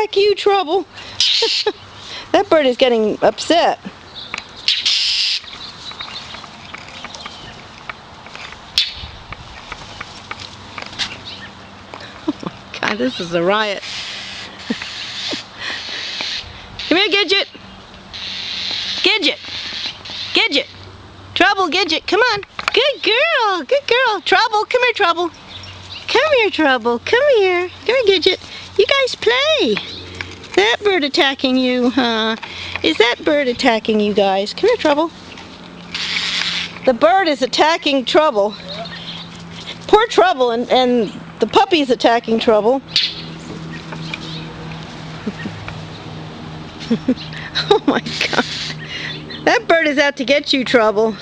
attack you, Trouble. That bird is getting upset. Oh my God, this is a riot. Come here, Gidget. Gidget. Gidget. Trouble, Gidget. Come on. Good girl. Good girl. Trouble. Come here, Trouble. Come here, Trouble. Come here. Come here, Gidget. You guys play. That bird attacking you, huh? Is that bird attacking you guys? Come here, Trouble. The bird is attacking Trouble. Poor Trouble, and the puppy's attacking Trouble. Oh my God. That bird is out to get you, Trouble.